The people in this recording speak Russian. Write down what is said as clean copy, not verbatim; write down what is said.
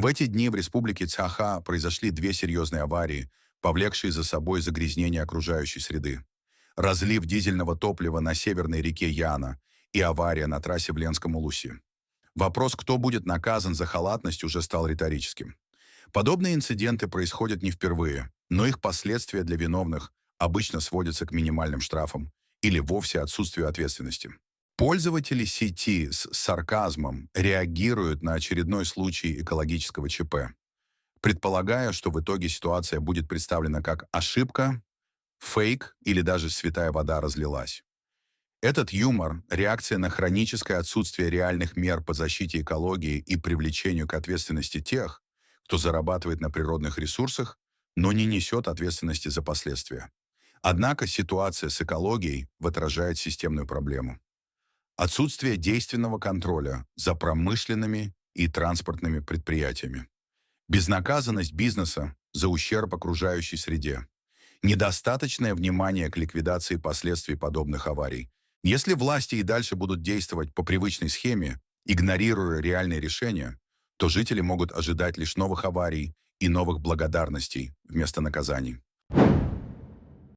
В эти дни в республике Цаха произошли две серьезные аварии, повлекшие за собой загрязнение окружающей среды. Разлив дизельного топлива на северной реке Яна и авария на трассе в Ленском-Улусе. Вопрос, кто будет наказан за халатность, уже стал риторическим. Подобные инциденты происходят не впервые, но их последствия для виновных обычно сводятся к минимальным штрафам или вовсе отсутствию ответственности. Пользователи сети с сарказмом реагируют на очередной случай экологического ЧП, предполагая, что в итоге ситуация будет представлена как ошибка, фейк или даже святая вода разлилась. Этот юмор — реакция на хроническое отсутствие реальных мер по защите экологии и привлечению к ответственности тех, кто зарабатывает на природных ресурсах, но не несет ответственности за последствия. Однако ситуация с экологией отражает системную проблему. Отсутствие действенного контроля за промышленными и транспортными предприятиями. Безнаказанность бизнеса за ущерб окружающей среде. Недостаточное внимание к ликвидации последствий подобных аварий. Если власти и дальше будут действовать по привычной схеме, игнорируя реальные решения, то жители могут ожидать лишь новых аварий и новых благодарностей вместо наказаний.